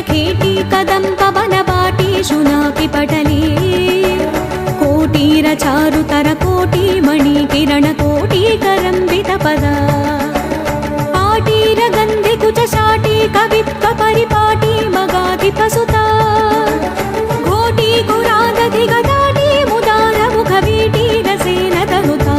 खेटी कदम्ब वनवाटी शुनाकि पटली कोटीर चारुतर कोटी मणि किरण कोटी करंबित पद पाटीर गंधि कुच शाटी कवित्व परिपाटी मगाधिप सुता घोटी गुरादधि गदाटी मुदार मुख वीटी रसेन तनुता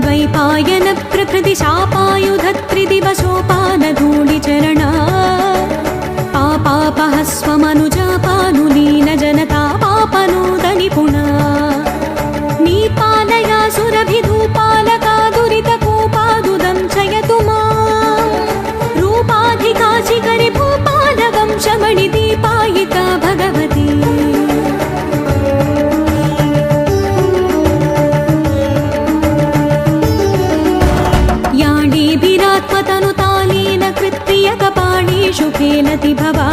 द्वैपायन प्रकृति शापायुध त्रिदिवसोपान धूलि चरणा पापापहस्वमनुजापानुलीन जनता पापनोद निपुणा नीपालया सुरभिधूपालका दुरितकूपादुदं चयतु मां रूपाधिका शिखरि भूपालवंशमणिदीपायिका भगवती याणीभिरात्मतनुतालीन कृत्रिय कपाणीषु खेलति भवा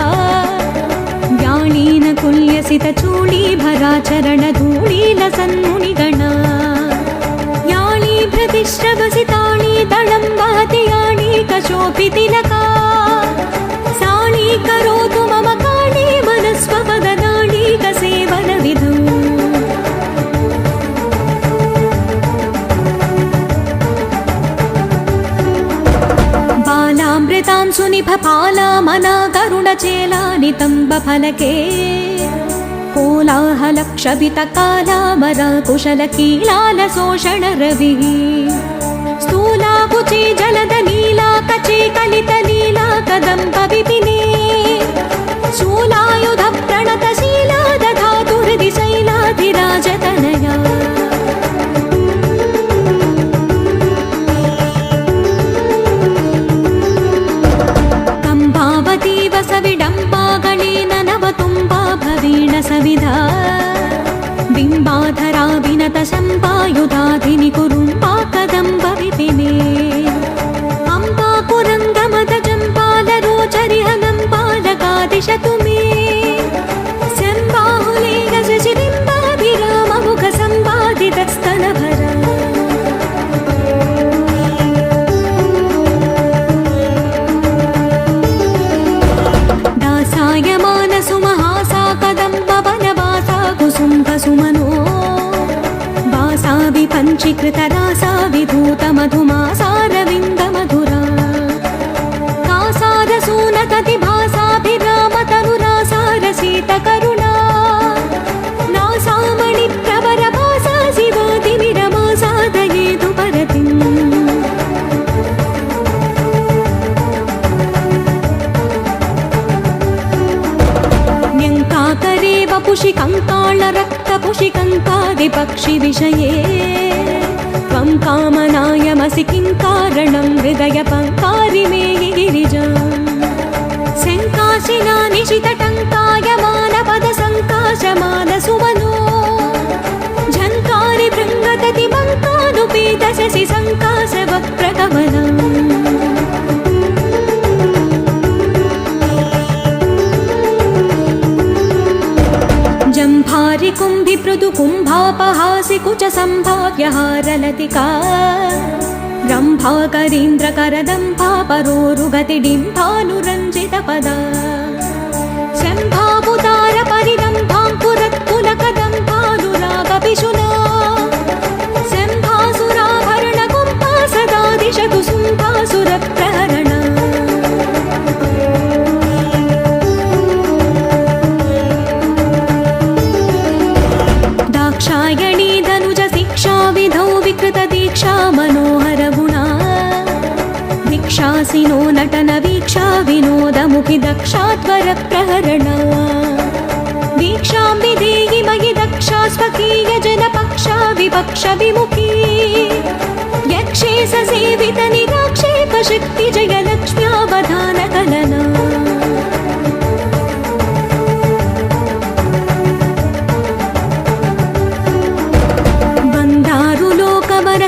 व्याणीन कुल्यसित चूळीभराचरण धूळीलसन्मुनिगणा याणी भृतिश्रवसिताणी दलं वहति याणी कशोभितिलका साणी करोतु मम काणी मनस्वपदनाणी कसेवनविधौ बालामृतां सुनिभपालामना गरुडचेला नितम्बफलके कोलाहलक्षभितकालामरा कुशलकीलालशोषणरविः स्थूलाकुचे जलदनीला कचे कलितलीला कदम्बविपिने शूलायुधप्रणतशीला दधातु हृदि शैलाधिराजतनया सविडम्बागणेन नवतुम्बा भवीण सविधा बिम्बाधरा विनत शम्पायुधाधिनि कुरुम्बा कदम्ब विपिने अम्बा कुरङ्गमद जम्बालरोचरिहलम्बालकादिशतु मे शम्बाहुलेख शशिबिम्बाभिराममुख सम्बाधितस्तनभरा सुमहासा कदम्ब वनवासा कुसुम्भसुमनो वासा विपञ्चीकृतरासा विधूत मधुमासारविन्द मधुरा कासारसूनततिभासाभिरामतनुरासा रसितकरुणा नासामणिप्रवरभासा शिवादिविरमासा दयेतु परतिम् करे वपुषि कङ्कालरक्तपुषिकङ्कादिपक्षि विषये त्वं कामनायमसि किं कारणं हृदय पङ्कारि मे गिरिजाम् शङ्काशिना निशितटङ्कायमानपदसङ्काशमानसुमनो झङ्कारि भृङ्गतति मङ्कानुपीतशशि सङ्काशवक्प्रकमलम् जम्भारि कुम्भि मृदु कुम्भापहासि कुच सम्भाव्यहारलतिका रम्भाकरीन्द्र करदम्भा परोरुगति डिम्भानुरञ्जित पदा शम्भाबुदार परिदम्भाङ्कुरत्कुलकदम्भानुरागपिशुना शम्भासुराभरण कुम्भा सदा दिशतु सुम्भासुरप्रहरणा दाक्षायणी धनुज शिक्षा विधौ विकृत दीक्षा मनोहर गुणा दीक्षासिनो नटन वीक्षा विनोद मुखि दक्षात्वर प्रहरणा दीक्षां विधेहि मयि दक्षा स्वकीय जन पक्षा विपक्ष विमुखी यक्षे ससेवित निराक्षेप शक्ति जय लक्ष्म्यावधान कलना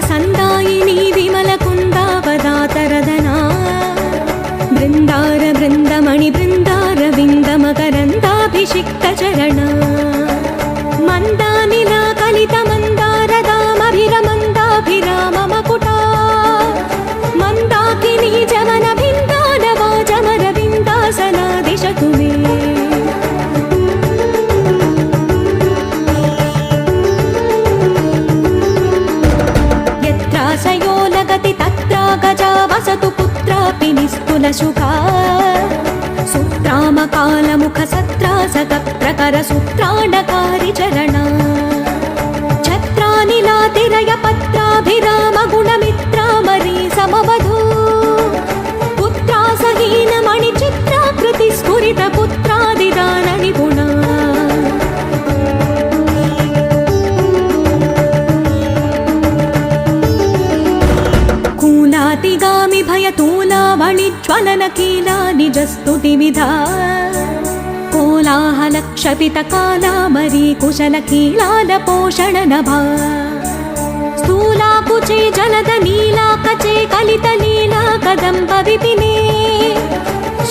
संदायिनी विमल कुंदावदातरदना बृंदार बृंदमणि बृंदार विंद मकरंदाभिषिक्त चरण मंदानिला कलित मंद शूलशुका सुत्रामकालमुख सत्रासक प्रकर सूत्राडकारि चरणा छत्रानिलातिरय पत्राभिराम गुणमित्रामरी समवधू पुत्रासहीन मणिचित्राकृति स्फुरित पुत्रादिदान निपुणा कूलातिगामि भयतूला वणिज्वलन कीला निजस्तुतिविधा कोलाहलक्षपितकालामरी कुशल कीलाल पोषण नभा स्थूला कुचे जलद नीला कचे कलित लीला कदम्ब विपिने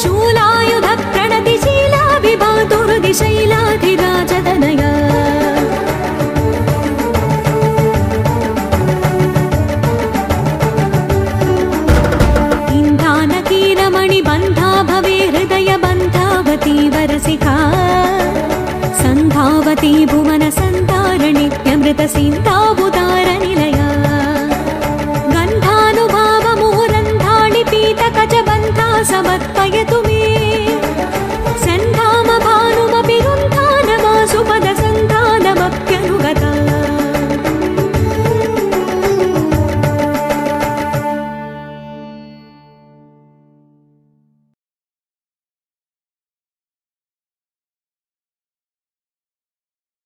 शूलायुध प्रणतिशीला विभातुर्दिशैलाधिराजदनया बन्धा भवे हृदय बन्धावती वरसिका सन्धावती भुवन सन्तारणित्यमृत सिन्धावुदार निलया गन्धानुभाव मुहुरन्धाणि पीत कच बन्धा समत्